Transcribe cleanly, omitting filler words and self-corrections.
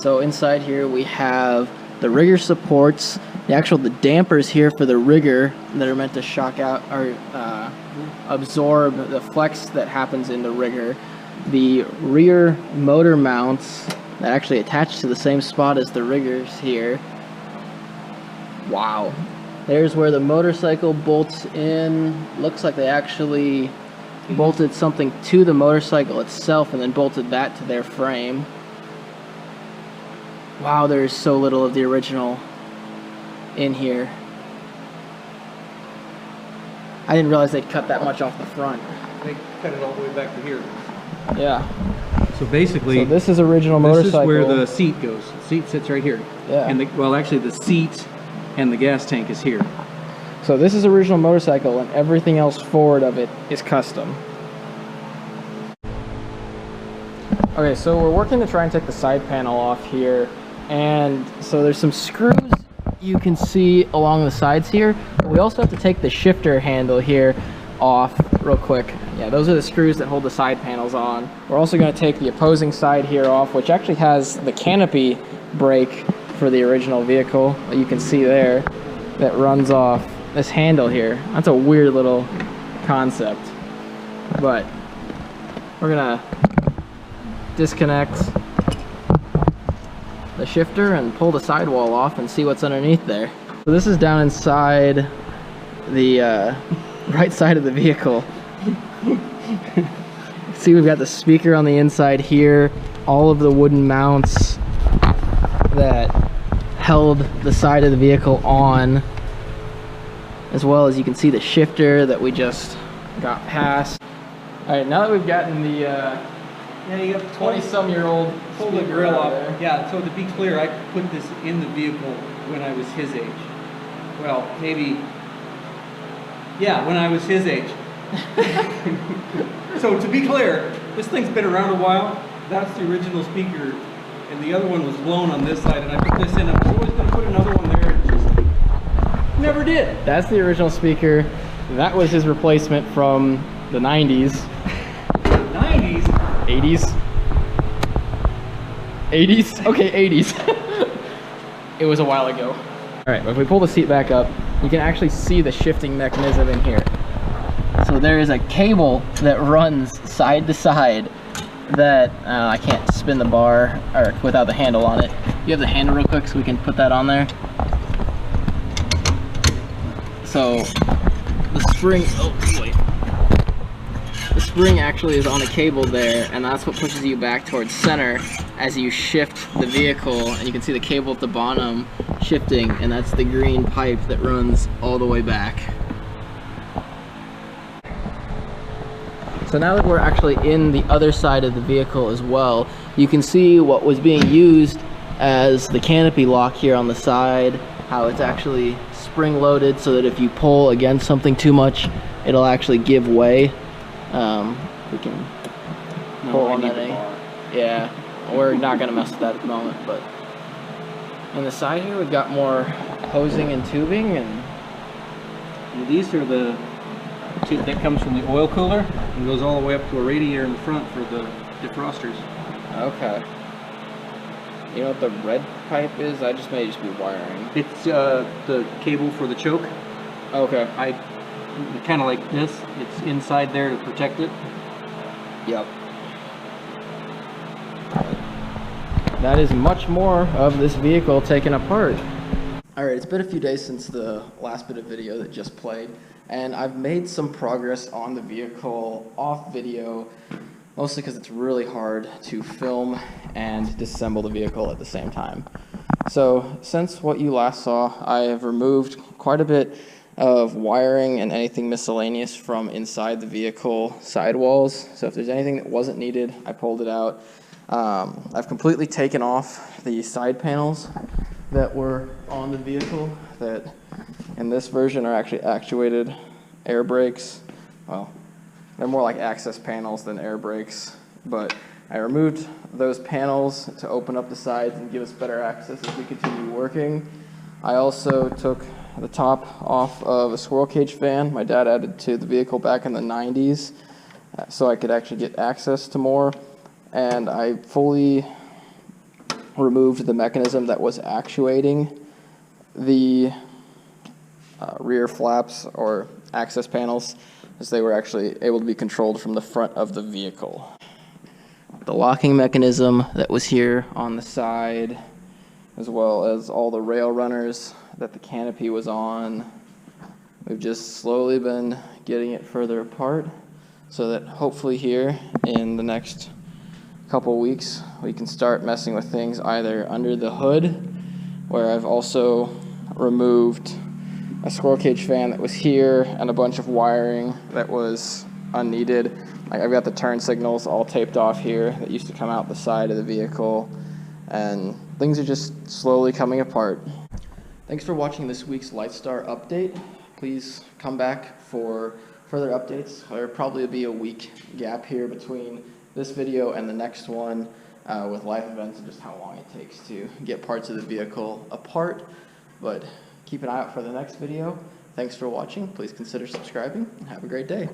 So inside here we have the rigger supports, the dampers here for the rigger that are meant to shock out or absorb the flex that happens in the rigger. The rear motor mounts that actually attach to the same spot as the riggers here. Wow. There's where the motorcycle bolts in. Looks like they actually bolted something to the motorcycle itself and then bolted that to their frame. Wow, there's so little of the original in here. I didn't realize they'd cut that much off the front. They cut it all the way back to here. Yeah. So basically, this is original motorcycle. This is where the seat goes. The seat sits right here. Yeah. And well, actually, the seat and the gas tank is here. So this is original motorcycle, and everything else forward of it is custom. Okay, so we're working to try and take the side panel off here, and so there's some screws you can see along the sides here. But we also have to take the shifter handle here off real quick. Yeah, those are the screws that hold the side panels on. We're also going to take the opposing side here off, which actually has the Canopy brake for the original vehicle that you can see there that runs off this handle here. That's a weird little concept, but we're gonna disconnect the shifter and pull the sidewall off and see what's underneath there. So this is down inside the right side of the vehicle. See, we've got the speaker on the inside here, all of the wooden mounts that held the side of the vehicle on, as well as you can see the shifter that we just got past. All right, now that we've gotten the Yeah, you got 20-some-year-old pull the grill off. Yeah, so to be clear, I put this in the vehicle when I was his age. Well, maybe, yeah, when I was his age. So to be clear, this thing's been around a while. That's the original speaker, and the other one was blown on this side, and I put this in. I was always going to put another one there, and just never did. That's the original speaker. That was his replacement from the 90s. 90s? 80s? 80s? Okay, 80s. It was a while ago. All right, but if we pull the seat back up, you can actually see the shifting mechanism in here. So there is a cable that runs side to side that, I can't spin the bar or without the handle on it. You have the handle real quick so we can put that on there. So the spring, oh wait. The spring actually is on a cable there, and that's what pushes you back towards center as you shift the vehicle, and you can see the cable at the bottom shifting, and that's the green pipe that runs all the way back. So now that we're actually in the other side of the vehicle as well, you can see what was being used as the canopy lock here on the side, how it's actually spring loaded so that if you pull against something too much, it'll actually give way. We can pull on that. Yeah, we're not gonna mess with that at the moment, but on the side here we've got more hosing and tubing, and these are the tube that comes from the oil cooler and goes all the way up to a radiator in the front for the defrosters. Okay. You know what the red pipe is? I may just be wiring. It's the cable for the choke. Okay. Kind of like this. It's inside there to protect it. Yep. That is much more of this vehicle taken apart. Alright, it's been a few days since the last bit of video that just played, and I've made some progress on the vehicle off video, mostly because it's really hard to film and disassemble the vehicle at the same time. So, since what you last saw, I have removed quite a bit of wiring and anything miscellaneous from inside the vehicle sidewalls. So if there's anything that wasn't needed, I pulled it out. I've completely taken off the side panels that were on the vehicle that in this version are actually actuated air brakes. Well, they're more like access panels than air brakes, but I removed those panels to open up the sides and give us better access as we continue working. I also took the top off of a squirrel cage fan my dad added to the vehicle back in the 90s so I could actually get access to more, and I fully removed the mechanism that was actuating the rear flaps or access panels, as they were actually able to be controlled from the front of the vehicle. The locking mechanism that was here on the side, as well as all the rail runners that the canopy was on, we've just slowly been getting it further apart so that hopefully here in the next couple weeks we can start messing with things either under the hood, where I've also removed a squirrel cage fan that was here and a bunch of wiring that was unneeded. Like, I've got the turn signals all taped off here that used to come out the side of the vehicle, and things are just slowly coming apart. Thanks for watching this week's Litestar update. Please come back for further updates. There will probably be a week gap here between this video and the next one, with life events and just how long it takes to get parts of the vehicle apart. But keep an eye out for the next video. Thanks for watching. Please consider subscribing and have a great day.